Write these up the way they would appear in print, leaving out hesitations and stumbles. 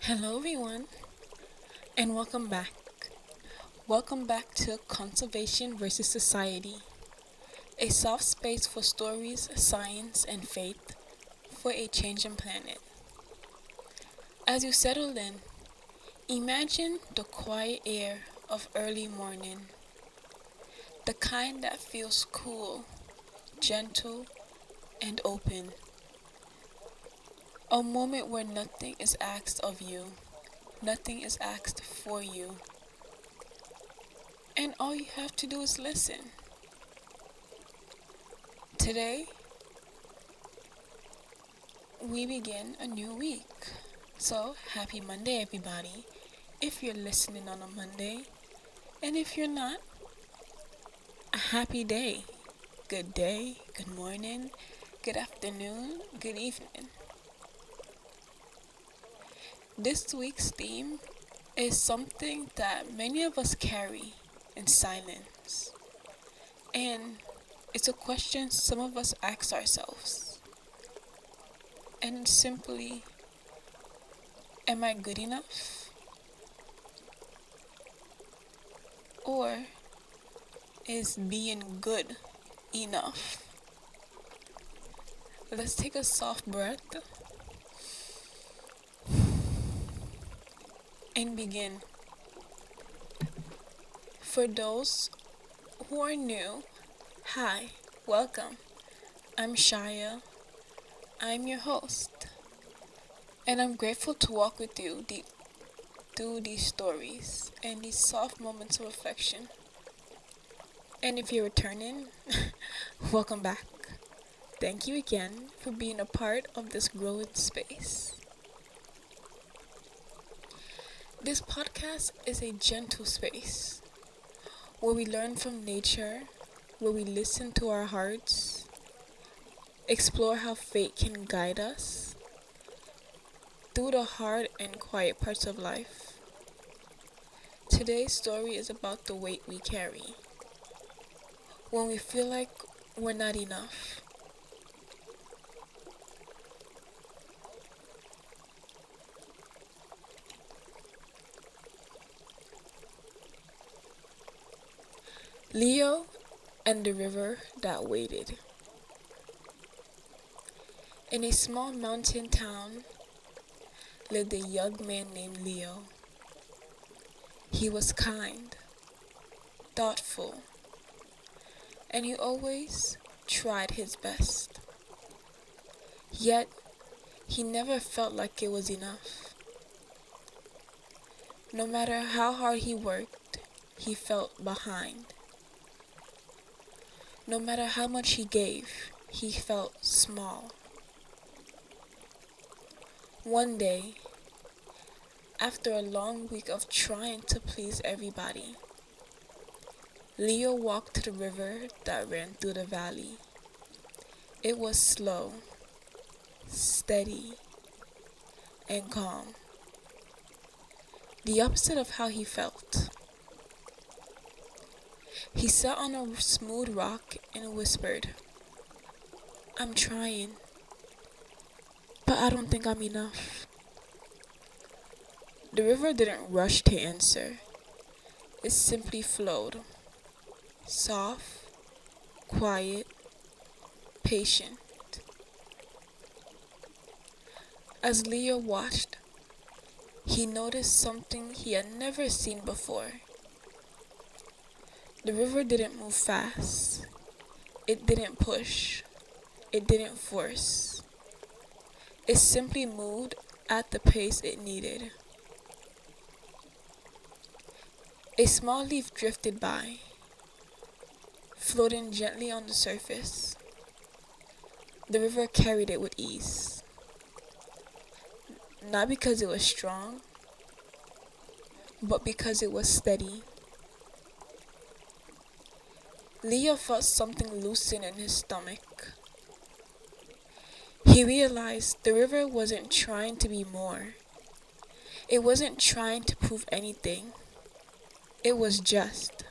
Hello, everyone, and welcome back. Welcome back to Conservation versus Society, a soft space for stories, science, and faith for a changing planet. As you settle in, imagine the quiet air of early morning, the kind that feels cool, gentle, and open. A moment where nothing is asked of you, nothing is asked for you, and all you have to do is listen. Today, we begin a new week. So, happy Monday, everybody. If you're listening on a Monday, and if you're not, a happy day, good morning, good afternoon, good evening. This week's theme is something that many of us carry in silence. And it's a question some of us ask ourselves. And simply, am I good enough? Or is being good enough? Let's take a soft breath and begin. For those who are new, hi, welcome. I'm Shaya. I'm your host. And I'm grateful to walk with you through these stories and these soft moments of reflection. And if you're returning, welcome back. Thank you again for being a part of this growing space. This podcast is a gentle space where we learn from nature, where we listen to our hearts, explore how fate can guide us through the hard and quiet parts of life. Today's story is about the weight we carry when we feel like we're not enough. Leo and the river that waited. In a small mountain town lived a young man named Leo. He was kind, thoughtful, and he always tried his best. Yet, he never felt like it was enough. No matter how hard he worked, he felt behind. No matter how much he gave, he felt small. One day, after a long week of trying to please everybody, Leo walked to the river that ran through the valley. It was slow, steady, and calm. The opposite of how he felt. He sat on a smooth rock and whispered, "I'm trying, but I don't think I'm enough." The river didn't rush to answer. It simply flowed. Soft, quiet, patient. As Leo watched, he noticed something he had never seen before. The river didn't move fast. It didn't push. It didn't force. It simply moved at the pace it needed. A small leaf drifted by, floating gently on the surface. The river carried it with ease. Not because it was strong, but because it was steady. Leo felt something loosen in his stomach. He realized the river wasn't trying to be more. It wasn't trying to prove anything. It was just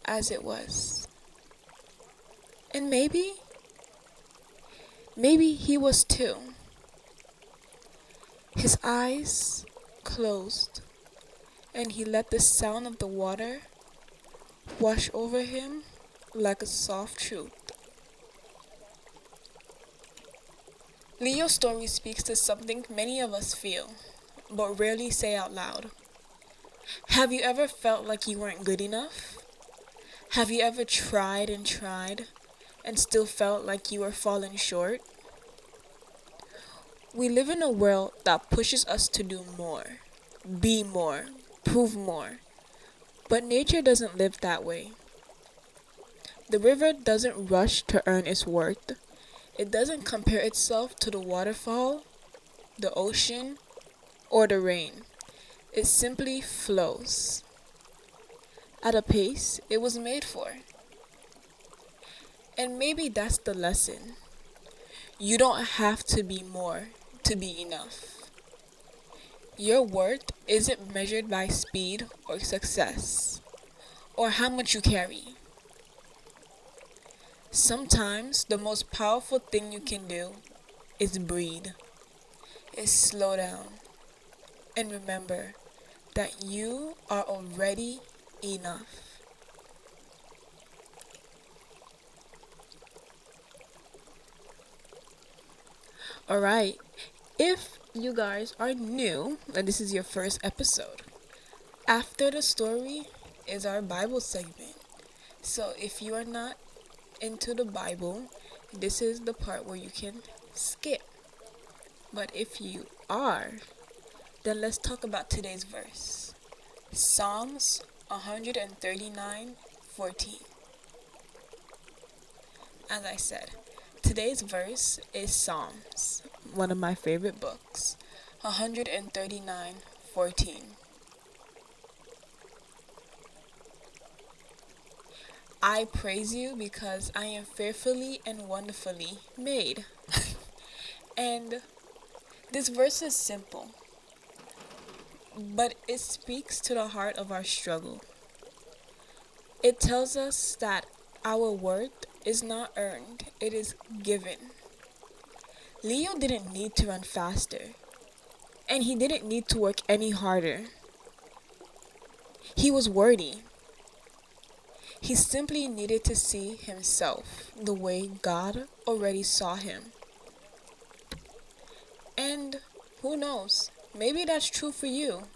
as it was. And maybe he was too. His eyes closed, and he let the sound of the water wash over him like a soft truth. Leo's story speaks to something many of us feel, but rarely say out loud. Have you ever felt like you weren't good enough? Have you ever tried and still felt like you were falling short? We live in a world that pushes us to do more, be more, prove more. But nature doesn't live that way. The river doesn't rush to earn its worth. It doesn't compare itself to the waterfall, the ocean, or the rain. It simply flows at a pace it was made for. And maybe that's the lesson. You don't have to be more to be enough. Your worth isn't measured by speed or success, or how much you carry. Sometimes the most powerful thing you can do is breathe, is slow down, and remember that you are already enough. Alright, if you guys are new and this is your first episode, after the story is our Bible segment. So if you are not into the Bible, this is the part where you can skip. But if you are, then let's talk about today's verse. Psalms 139:14. As I said, today's verse is Psalms, one of my favorite books. 139:14. I praise you because I am fearfully and wonderfully made. And this verse is simple, but it speaks to the heart of our struggle. It tells us that our worth is not earned, it is given. Leo didn't need to run faster, and he didn't need to work any harder. He was worthy. He simply needed to see himself the way God already saw him. And who knows, maybe that's true for you,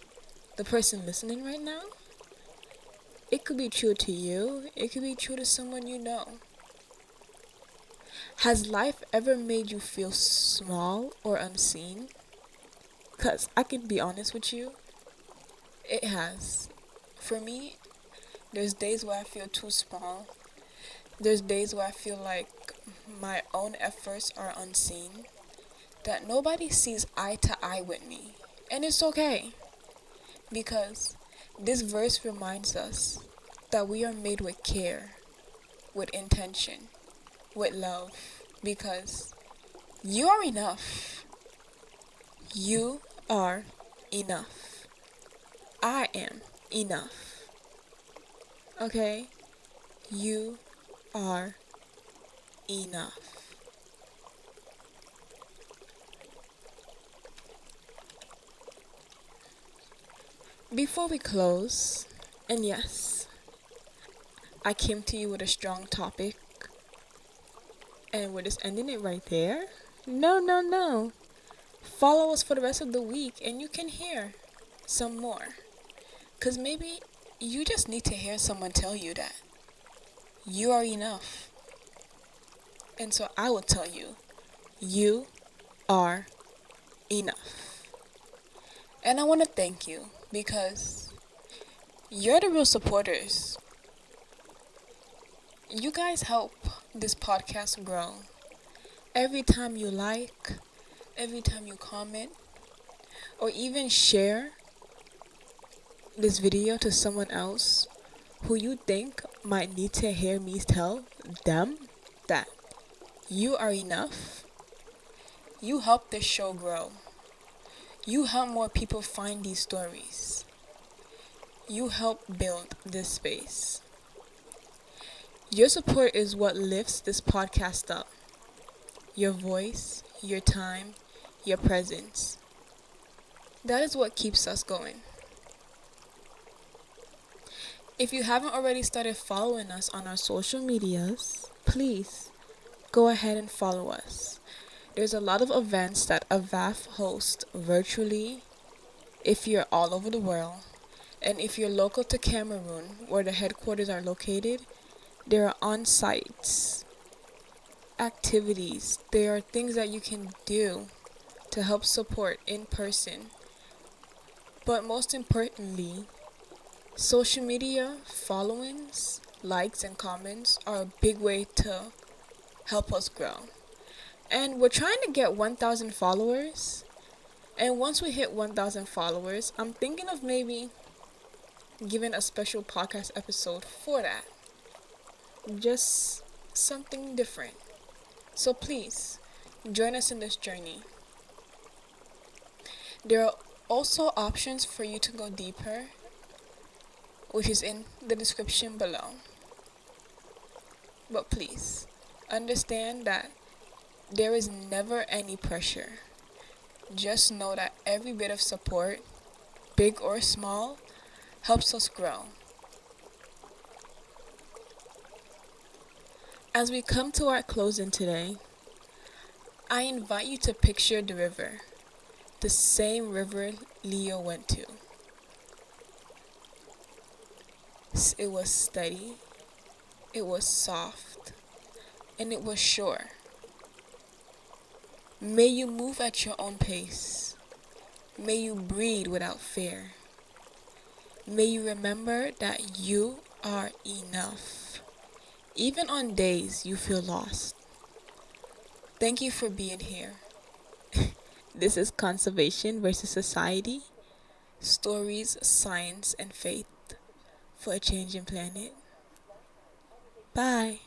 the person listening right now. It could be true to you, it could be true to someone you know. Has life ever made you feel small or unseen? 'Cause I can be honest with you, it has. For me, there's days where I feel too small. There's days where I feel like my own efforts are unseen, that nobody sees eye to eye with me. And it's okay, because this verse reminds us that we are made with care, with intention, with love, because you are enough. You are enough. I am enough. Okay? You are enough. Before we close, and yes, I came to you with a strong topic, and we're just ending it right there. No, no, no. Follow us for the rest of the week, and you can hear some more. 'Cause maybe you just need to hear someone tell you that you are enough. And so I will tell you, you are enough. And I want to thank you because you're the real supporters. You guys help this podcast grow. Every time you like, every time you comment, or even share this video to someone else who you think might need to hear me tell them that you are enough, you help this show grow. You help more people find these stories. You help build this space. Your support is what lifts this podcast up. Your voice, your time, your presence. That is what keeps us going. If you haven't already started following us on our social medias, please go ahead and follow us. There's a lot of events that AVAF hosts virtually if you're all over the world. And if you're local to Cameroon, where the headquarters are located, there are on-site activities. There are things that you can do to help support in person. But most importantly, social media followings, likes, and comments are a big way to help us grow. And we're trying to get 1,000 followers. And once we hit 1,000 followers, I'm thinking of maybe giving a special podcast episode for that. Just something different. So please, join us in this journey. There are also options for you to go deeper, which is in the description below. But please, understand that there is never any pressure. Just know that every bit of support, big or small, helps us grow. As we come to our closing today, I invite you to picture the river, the same river Leo went to. It was steady, it was soft, and it was sure. May you move at your own pace. May you breathe without fear. May you remember that you are enough, even on days you feel lost. Thank you for being here. This is Conservation versus Society, Stories, Science, and Faith for a Changing Planet. Bye.